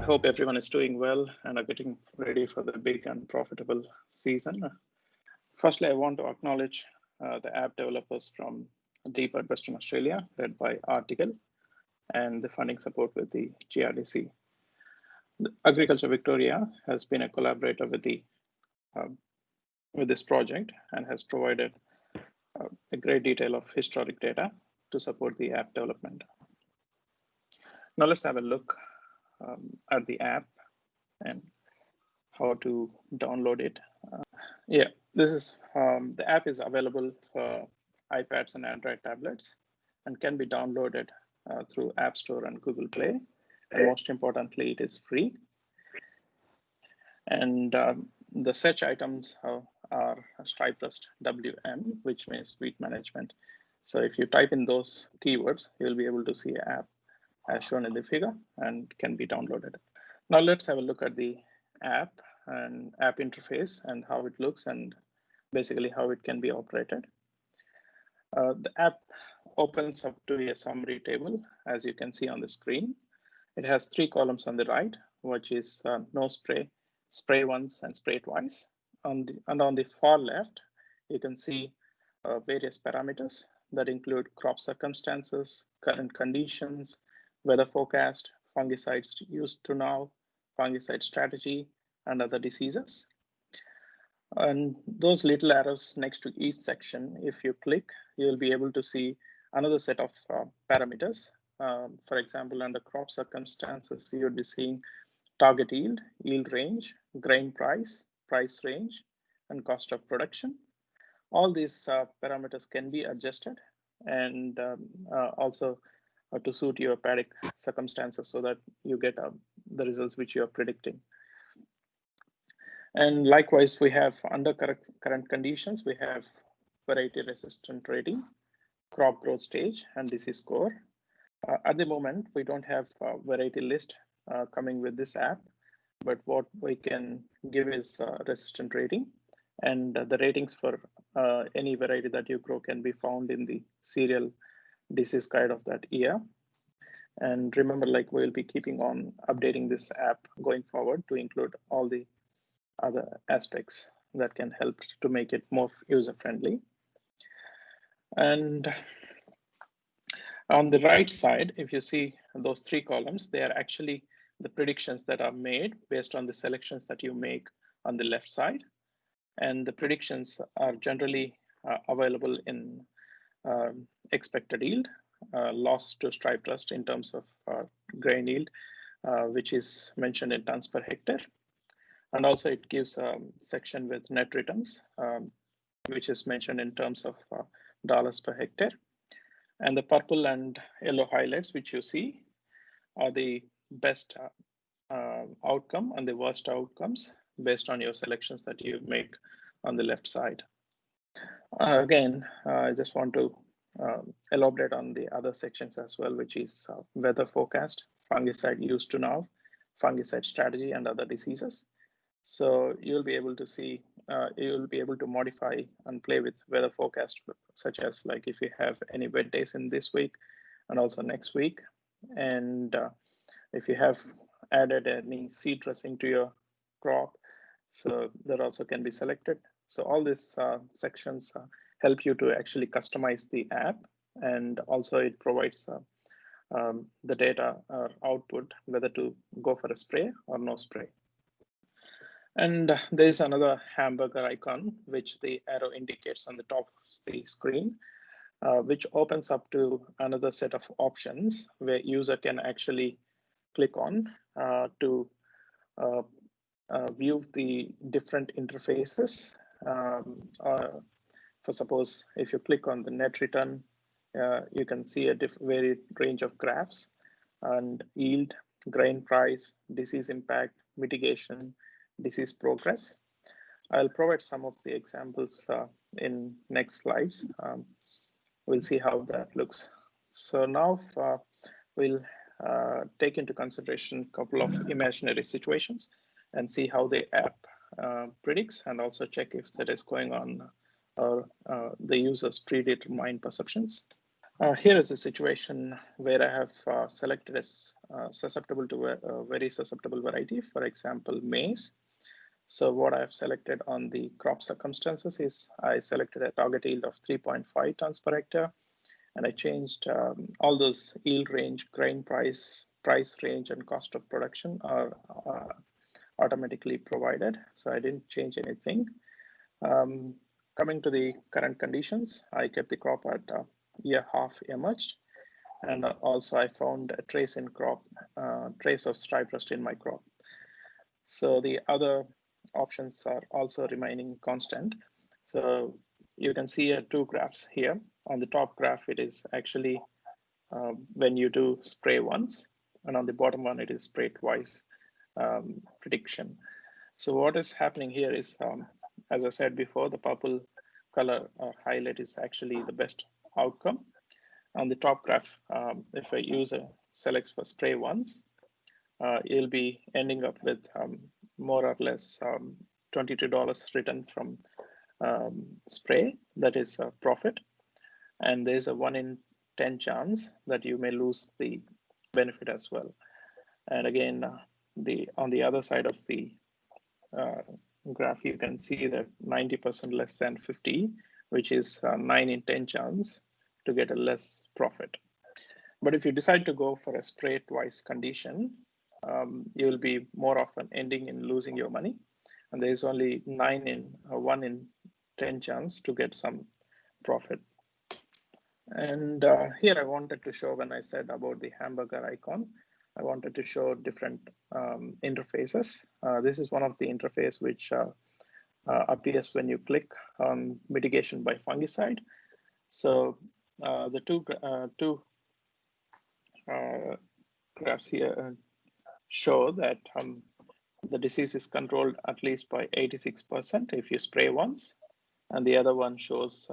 I hope everyone is doing well and are getting ready for the big and profitable season. Firstly, I want to acknowledge the app developers from deep Western Australia, led by Article, and the funding support with the GRDC. Agriculture Victoria has been a collaborator with this project and has provided a great detail of historic data to support the app development. Now let's have a look at the app and how to download it. Yeah, this is the app is available for iPads and Android tablets and can be downloaded through App Store and Google Play. And most importantly, it is free. And the search items are StripeRustWM, which means wheat management. So if you type in those keywords, you'll be able to see an app as shown in the figure and can be downloaded. Now let's have a look at the app and app interface and how it looks and basically how it can be operated. The app opens up to a summary table, as you can see on the screen. It has 3 columns on the right, which is no spray, spray once and spray twice. And on the far left, you can see various parameters that include crop circumstances, current conditions, weather forecast, fungicides used to now, fungicide strategy, and other diseases. And those little arrows next to each section, if you click, you'll be able to see another set of parameters. For example, under crop circumstances, you'll be seeing target yield, yield range, grain price, price range, and cost of production. All these parameters can be adjusted and also to suit your paddock circumstances so that you get the results which you are predicting. And likewise, we have under current conditions, we have variety resistant rating, crop growth stage, and disease score. At the moment, we don't have a variety list coming with this app, but what we can give is resistant rating, and the ratings for any variety that you grow can be found in the serial disease guide of that year. And remember, like we'll be keeping on updating this app going forward to include all the other aspects that can help to make it more user-friendly. And on the right side, if you see those 3 columns, they are actually the predictions that are made based on the selections that you make on the left side. And the predictions are generally available in expected yield, loss to stripe rust in terms of grain yield, which is mentioned in tons per hectare. And also it gives a section with net returns, which is mentioned in terms of dollars per hectare. And the purple and yellow highlights, which you see, are the best outcome and the worst outcomes based on your selections that you make on the left side. Again, I just want to elaborate on the other sections as well, which is weather forecast, fungicide used to now, fungicide strategy, and other diseases. So you'll be able to see, you'll be able to modify and play with weather forecast, such as like if you have any wet days in this week and also next week. And if you have added any seed dressing to your crop, so that also can be selected. So all these sections help you to actually customize the app, and also it provides the data or output, whether to go for a spray or no spray. And there is another hamburger icon, which the arrow indicates on the top of the screen, which opens up to another set of options where user can actually click on to view the different interfaces. For suppose, if you click on the net return, you can see a varied range of graphs and yield, grain price, disease impact, mitigation, disease progress. I'll provide some of the examples in next slides. We'll see how that looks. So now we'll take into consideration a couple of imaginary situations and see how the app predicts, and also check if that is going on or the user's predetermined perceptions. Here is a situation where I have selected as susceptible to a very susceptible variety, for example, maize. So what I've selected on the crop circumstances is I selected a target yield of 3.5 tons per hectare, and I changed all those yield range, grain price range, and cost of production are automatically provided. So I didn't change anything. Coming to the current conditions, I kept the crop at year half emerged, and also I found a trace in crop, trace of stripe rust in my crop. So the other options are also remaining constant. So you can see two graphs here. On the top graph, it is actually when you do spray once, and on the bottom one, it is spray twice prediction. So what is happening here is, as I said before, the purple color highlight is actually the best outcome. On the top graph, if a user selects for spray once, you'll be ending up with more or less $22 return from spray. That is a profit. And there's a 1 in 10 chance that you may lose the benefit as well. And again, on the other side of the graph, you can see that 90% less than 50, which is 9 in 10 chance to get a less profit. But if you decide to go for a spray twice condition, you will be more often ending in losing your money. And there's only 1 in 10 chance to get some profit. And here I wanted to show, when I said about the hamburger icon, I wanted to show different interfaces. This is one of the interface which appears when you click on mitigation by fungicide. So the two graphs here show that the disease is controlled at least by 86% if you spray once, and the other one shows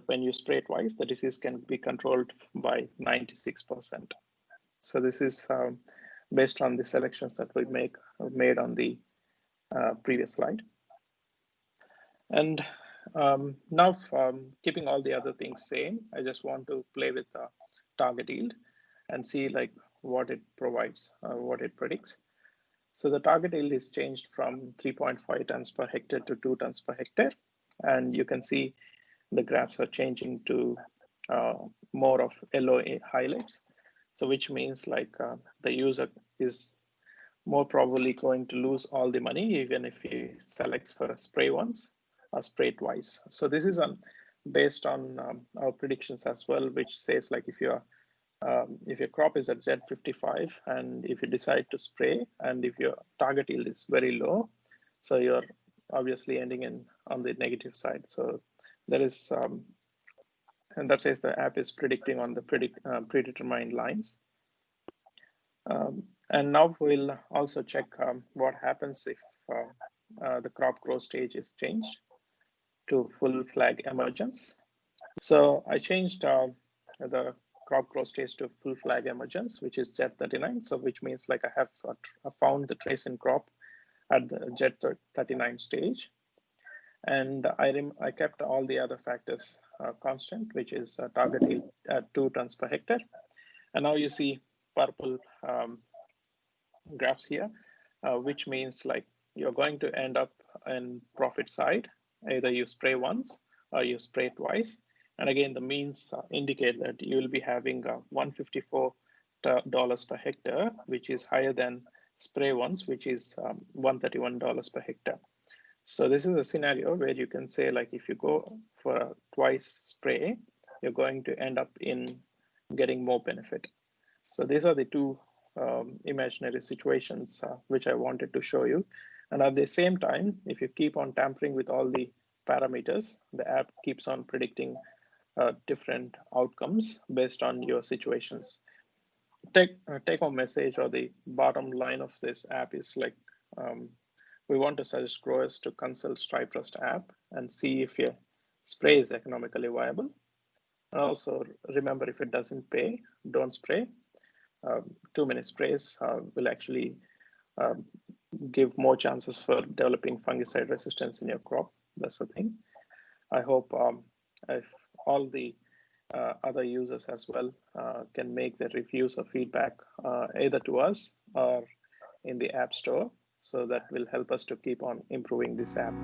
when you spray twice, the disease can be controlled by 96%. So this is based on the selections that we made on the previous slide. And now, keeping all the other things same, I just want to play with the target yield and see like what it provides, what it predicts. So the target yield is changed from 3.5 tons per hectare to 2 tons per hectare. And you can see the graphs are changing to more of yellow highlights. So which means like the user is more probably going to lose all the money, even if he selects for a spray once or spray twice. So this is based on our predictions as well, which says like if your crop is at Z55 and if you decide to spray and if your target yield is very low, so you're obviously ending on the negative side. So there is, and that says the app is predicting on the predetermined lines. And now we'll also check what happens if the crop growth stage is changed to full flag emergence. So I changed the crop growth stage to full flag emergence, which is Z39. So which means like I have found the trace in crop at the Z39 stage. And I kept all the other factors constant, which is target yield at 2 tons per hectare. And now you see purple graphs here, which means like you're going to end up in profit side. Either you spray once or you spray twice. And again, the means indicate that you will be having $154 per hectare, which is higher than spray once, which is $131 per hectare. So this is a scenario where you can say like if you go for a twice spray, you're going to end up in getting more benefit. So these are the two imaginary situations which I wanted to show you. And at the same time, if you keep on tampering with all the parameters, the app keeps on predicting different outcomes based on your situations. Take home message or the bottom line of this app is like, we want to suggest growers to consult StripeRust app and see if your spray is economically viable. And also remember, if it doesn't pay, don't spray. Too many sprays will actually give more chances for developing fungicide resistance in your crop. That's the thing. I hope if all the other users as well can make their reviews or feedback either to us or in the App Store. So that will help us to keep on improving this app.